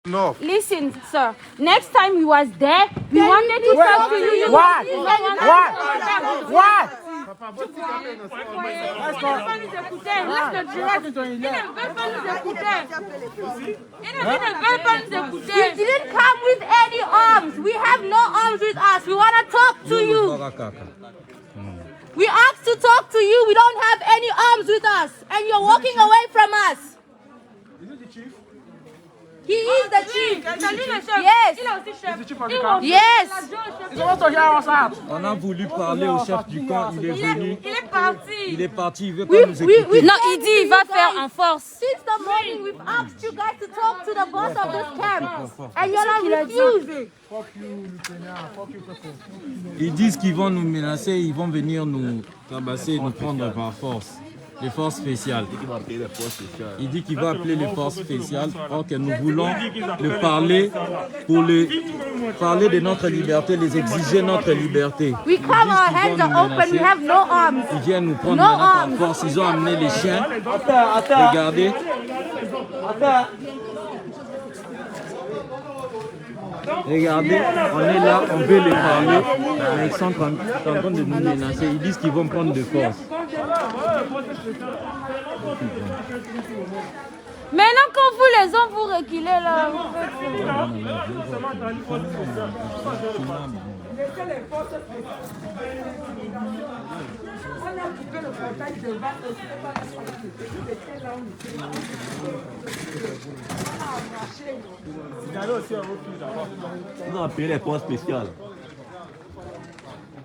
No. Listen, sir. Next time you was there, we wanted to talk to you. What? Papa, ils ne veulent pas nous écouter. Laisse le direct. Ils ne veulent pas nous écouter. Ils ne veulent pas nous écouter. We didn't come with any arms. We have no arms with us. We want to talk to you. We asked to talk to you. We don't have any arms with us. And you're walking away from us. Is it the chief? He is the chief. Yes. Yes. On a voulu parler au chef du camp, il est venu. Il est parti. Il est parti, il veut pas nous écouter. Non, il dit il va faire en force. Since the morning, we've asked you guys to talk to the boss of this camp. And you're not refusing. Fuck you, Lieutenant. Fuck you, people. Ils disent qu'ils vont nous menacer, ils vont venir nous tabasser, nous prendre par force. Les forces spéciales. Il dit qu'il va appeler les forces spéciales. Or que nous voulons le parler pour parler de notre liberté, les exiger notre liberté. We come, our hands are open, we have no arms. Ils viennent nous prendre par force. Ils ont amené les chiens. Regardez. Regardez, on est là, on veut les parler, mais ils sont en train de nous menacer. Ils disent qu'ils vont prendre de force. Maintenant, quand vous les hommes, vous reculez là. On a appelé les forces spéciales.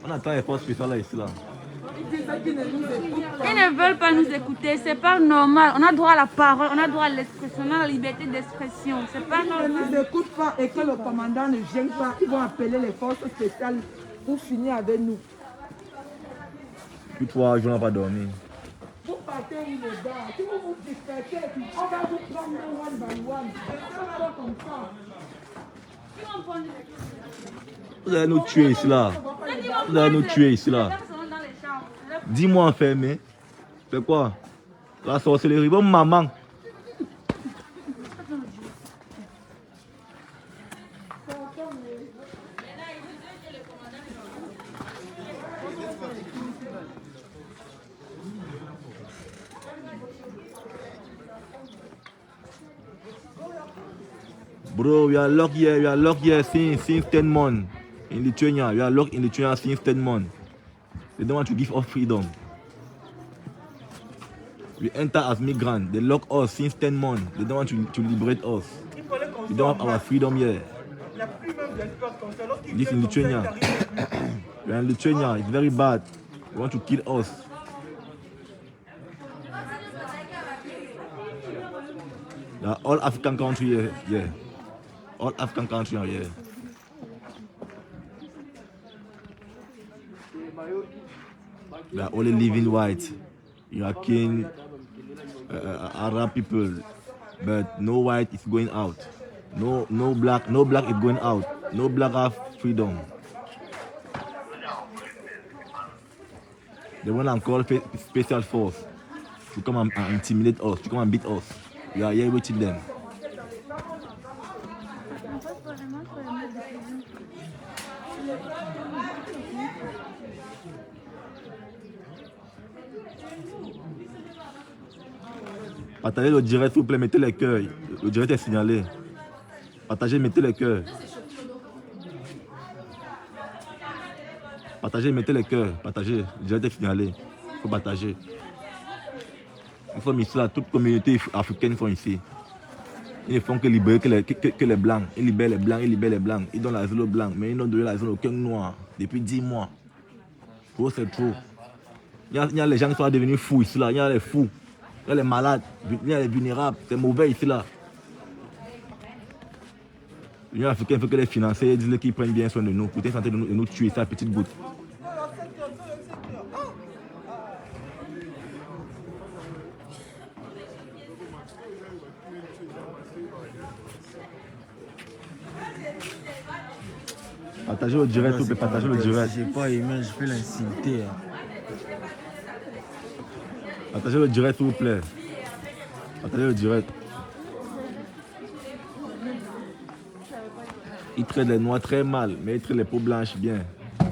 On attend les forces spéciales là, ici là. Ils ne veulent pas nous écouter, c'est pas normal. On a droit à la parole, on a droit à l'expression, on a la liberté d'expression. C'est pas normal. Ils ne écoutent pas et que le commandant ne gêne pas, ils vont appeler les forces spéciales pour finir avec nous. Puis 3 jours, on n'a pas dormi. Vous partez où les gars? Si vous vous dispersez, on va vous prendre one by one. C'est pas comme ça. Vous allez nous tuer ici là. Vous allez nous tuer ici là. 10 mois enfermés. C'est quoi? La sorcellerie. Bon, maman. Bro, we are locked here since 10 months in Lithuania. We are locked in Lithuania since 10 months. They don't want to give us freedom. We enter as migrants. They lock us since 10 months. They don't want to liberate us. We don't have our freedom here. We live in Lithuania. We are in Lithuania. It's very bad. They want to kill us. There are all African countries here. Yeah. All African countries are here. They are only living white, Iraqi, Arab people, but no white is going out. No black is going out. No black have freedom. They want to call special force to come and intimidate us, to come and beat us. We are here waiting them. Partagez le direct, s'il vous plaît, mettez les cœurs. Le direct est signalé. Partagez, mettez les cœurs. Partagez, mettez les cœurs. Partagez, le direct est signalé. Il faut partager. Nous sommes ici, là, toute communauté africaine sont ici. Ils ne font que libérer que les blancs. Ils libèrent les blancs, ils libèrent les blancs. Ils donnent l'asile aux blancs, mais ils n'ont donné l'asile à aucun noir depuis 10 mois. Pour eux, c'est trop. Il y a les gens qui sont devenus fous ici, là. Il y a les fous. Il y a les malades, il y a les vulnérables, c'est mauvais ici là. L'Union africaine veut que les financiers disent qu'ils prennent bien soin de nous, pour tenter de nous tuer, ça petite goutte. Partagez le direct, s'il vous plaît, partagez le direct. J'ai pas aimé, je peux l'insulter. Partagez le direct, s'il vous plaît. Partagez le direct. Ils traitent les noirs très mal, mais ils traitent les peaux blanches bien.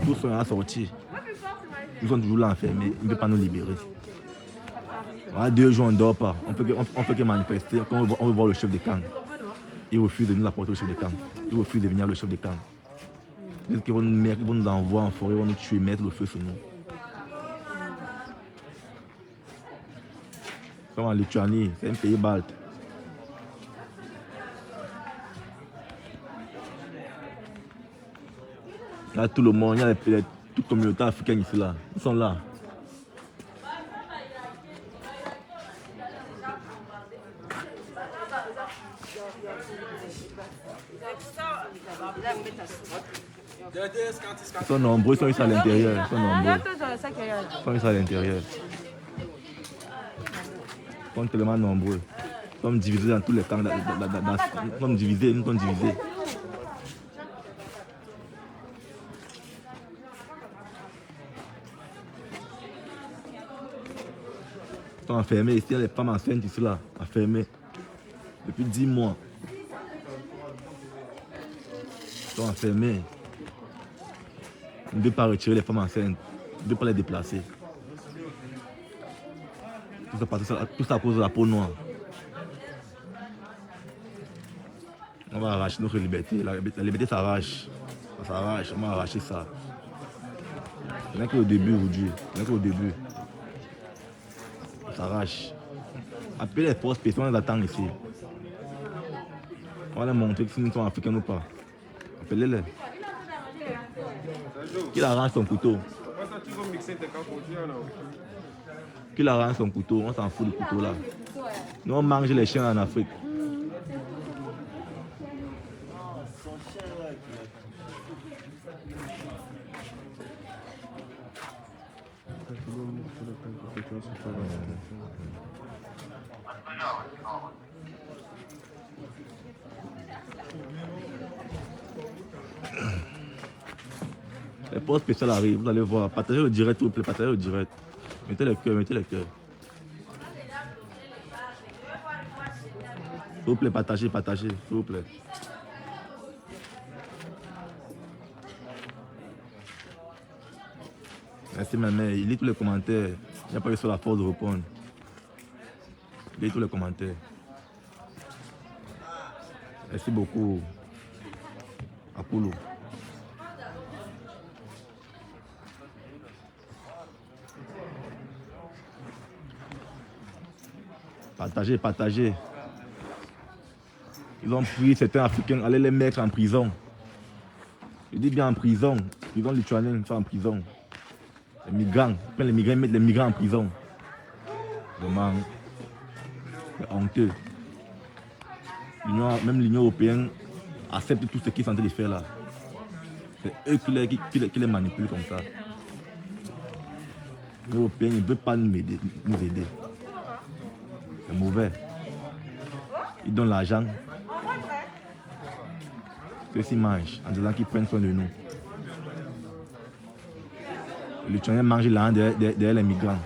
Tous sont assortis. Ils sont toujours là enfermés. Ils ne peuvent pas nous libérer. Voilà, 2 jours, on ne dort pas. On peut que manifester. Quand on veut voir le chef de camp, il refuse de nous apporter au chef de camp. Il refuse de venir le chef de camp. Ils disent qu'ils vont nous envoyer en forêt, ils vont nous tuer, mettre le feu sur nous. Comme en Lituanie, c'est un pays balte. Là, tout le monde, il y a toute la communauté africaine ici, là. Ils sont là. Ils sont nombreux, ils sont ici à l'intérieur. Ils sont nombreux. Ils sont ici à l'intérieur. Ils sont tellement nombreux. Nous sommes divisés dans tous les camps. Nous sommes divisés, nous sommes divisés. Ils sont enfermés ici, il y a les femmes enceintes ici, là, enfermées. Depuis 10 mois. Ils sont enfermés. On ne peut pas retirer les femmes enceintes. On ne peut pas les déplacer. Tout ça à cause de la peau noire. On va arracher notre liberté. La liberté s'arrache. Ça s'arrache. On va arracher ça. Ce n'est qu'au début aujourd'hui. Ce n'est qu'au début. Ça s'arrache. Appelez les forces spéciales, on les attend ici. On va leur montrer si nous sommes africains ou pas. Appelez-les. Qu'il arrange son couteau. Qu'il arrange son couteau. On s'en fout du couteau là. Nous on mange les chiens en Afrique. Les postes spéciales arrivent, vous allez voir. Partagez le direct, s'il vous plaît, partagez le direct. Mettez le cœur, mettez le cœur. S'il vous plaît, partagez, s'il vous plaît. Merci ma mère, il lit tous les commentaires. Il n'y a pas eu sur la force de répondre. Il lit tous les commentaires. Merci beaucoup. Apollo. Partagez, partagez. Ils ont pris certains Africains, allez les mettre en prison. Je dis bien en prison. Prison lituanienne, en prison. Les migrants, les migrants mettent les migrants en prison. Vraiment, c'est honteux. Même l'Union européenne accepte tout ce qu'ils sont en train de faire là. C'est eux qui les manipulent comme ça. L'Union européenne ne veut pas nous aider. C'est mauvais. Ils donnent l'argent. Ceux-ci mangent en disant qu'ils prennent soin de nous. Les Lituaniens mangent l'argent derrière les migrants.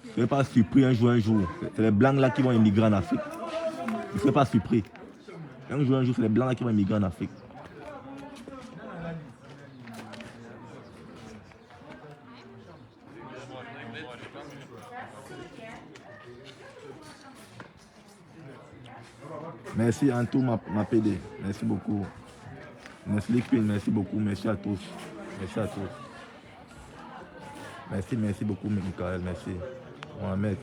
Ne soyez pas surpris un jour. C'est les blancs là qui vont immigrer en Afrique. Ne soyez pas surpris. Un jour, c'est les blancs là qui vont immigrer en Afrique. Merci Antou, ma PD. Merci beaucoup. Merci Liquid, merci beaucoup. Merci à tous. Merci à tous. Merci beaucoup, Michael. Merci. Mohamed.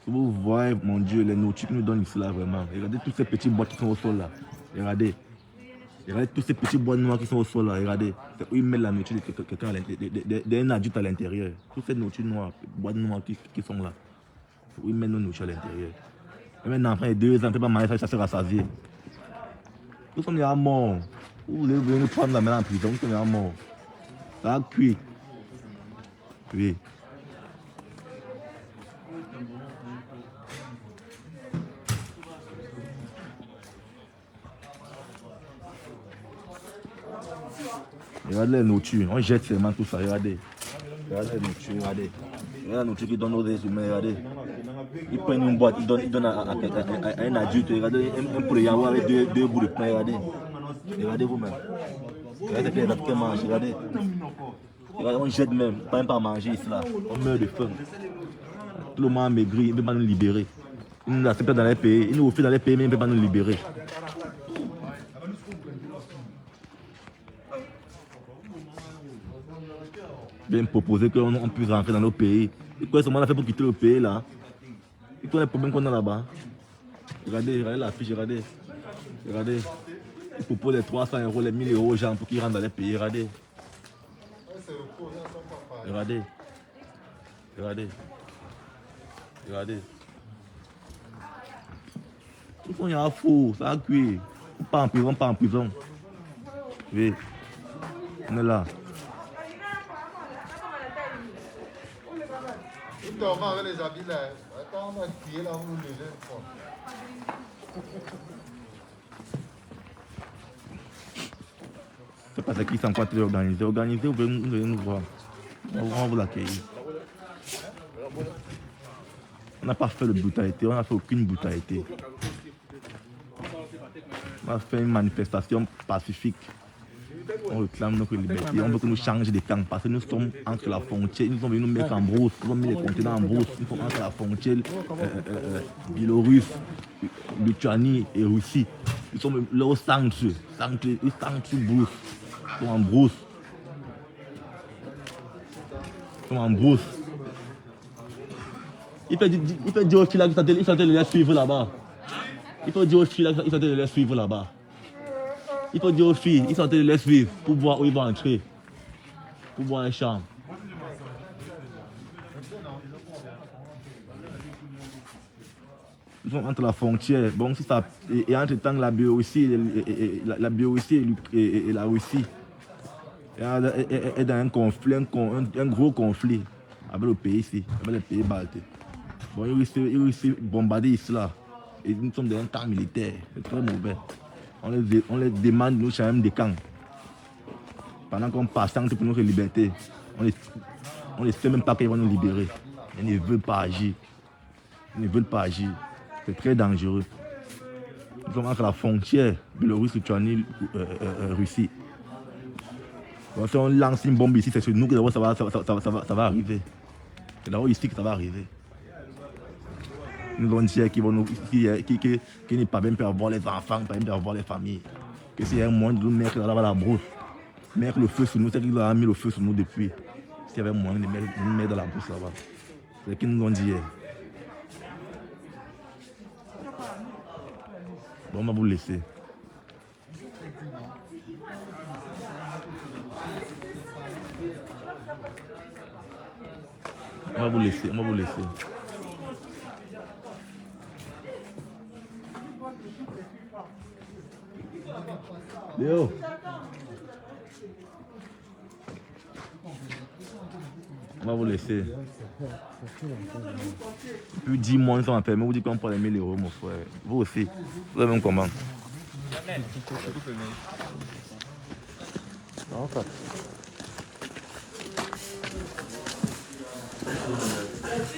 Si vous voyez, mon Dieu, les nourritures qu'ils nous donnent ici là, vraiment. Regardez tous ces petits boîtes qui sont au sol là. Regardez. Regardez tous ces petits boîtes noires qui sont au sol là. Regardez. C'est où ils mettent la nourriture de quelqu'un d'un adulte à l'intérieur. Toutes ces nourritures noires, boîtes noires qui sont là. C'est où ils mettent nos nourritures à l'intérieur. Même un enfant de 2 ans, ne peut pas manger ça, se rassasier. Nous sommes déjà morts. Vous voulez nous prendre la main en prison, nous sommes déjà morts. Ça a cuit. Oui. Regardez les nourritures, on jette seulement tout ça, regardez. Regardez les nourritures, regardez. Regardez la nourriture qu'ils donnent aux humains, regardez. Ils prennent une boîte, ils donnent à un adulte, regardez, un poulet yaourt avec deux bouts de pain, regardez. Regardez vous-même. Regardez ce que les Africains mangent, regardez. Regardez, on jette même, pas même pas manger ici là. On meurt de faim. Tout le monde maigri, il ne peut pas nous libérer. Ils nous acceptent dans les pays, ils nous refusent dans les pays, mais ils ne peuvent pas nous libérer. Bien proposer qu'on puisse rentrer dans nos pays. Et quoi, ce moment-là fait pour quitter le pays là? Et quoi les problèmes qu'on a là-bas? Regardez, regardez la fiche, regardez. Regardez. Ils proposent les 300 €, les 1000 € aux gens pour qu'ils rentrent dans les pays. Regardez. Regardez. Regardez. Regardez. Ils font un faux, ça a cuit. Pas en prison, pas en prison. Oui. On est là. Ils dorment avec les habits là. Attends, on va crier là, on nous lever. C'est parce qu'ils sont encore très organisés. Organisés, vous venez nous voir. On va vous l'accueillir. On n'a pas fait de brutalité, on n'a fait aucune brutalité. On a fait une manifestation pacifique. On réclame notre liberté, on veut que nous changions de camp parce que nous sommes entre la frontière, nous sommes venus nous mettre en brousse, nous avons mis les conteneurs en brousse, nous sommes entre la frontière Biélorusse, Lituanie et Russie. Nous sommes là au centre brousse, nous sommes en brousse. Nous sommes en brousse. Il peut dire aux filles là qu'il faut les suivre là-bas. Il faut dire aux filles là qu'il faut les suivre là-bas. Il faut dire aux filles, ils sont en train de les suivre pour voir où ils vont entrer. Pour voir un champ. Ils sont entre la frontière. Bon, si ça, et entre-temps, la Biélorussie et la Russie est dans un conflit, un gros conflit avec le pays ici, avec les pays baltes. Bon, ils réussissent bombarder ici là. Et nous sommes dans un camp militaire. C'est très mauvais. On les demande de nous changer des camps. Pendant qu'on passe pour notre liberté, on ne sait même pas qu'ils vont nous libérer. Ils ne veulent pas agir. Ils ne veulent pas agir. C'est très dangereux. Nous sommes entre la frontière Biélorusse, Lituanie, Russie. Donc, si on lance une bombe ici, c'est sur nous que ça va arriver. C'est d'abord ici que ça va arriver. Nous allons dire qu'ils n'est pas bien pour avoir les enfants, pas bien pour avoir les familles. Que c'est un moyen de nous mettre là-bas la brousse. Mettre le feu sur nous, c'est qu'ils ont mis le feu sur nous depuis. S'il y avait moyen de nous mettre dans la brousse là-bas. C'est ce qu'ils nous ont dit hier. Bon, on va vous laisser. On va vous laisser. Léo. On va vous laisser. Plus 10 mois, ils sont enfermés. Vous dites qu'on prend les 1000 €, mon frère. Vous aussi. Vous avez un commande.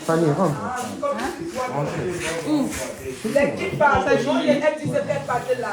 Fanny, rentre. Les petites passages, elles disaient qu'elles partaient là.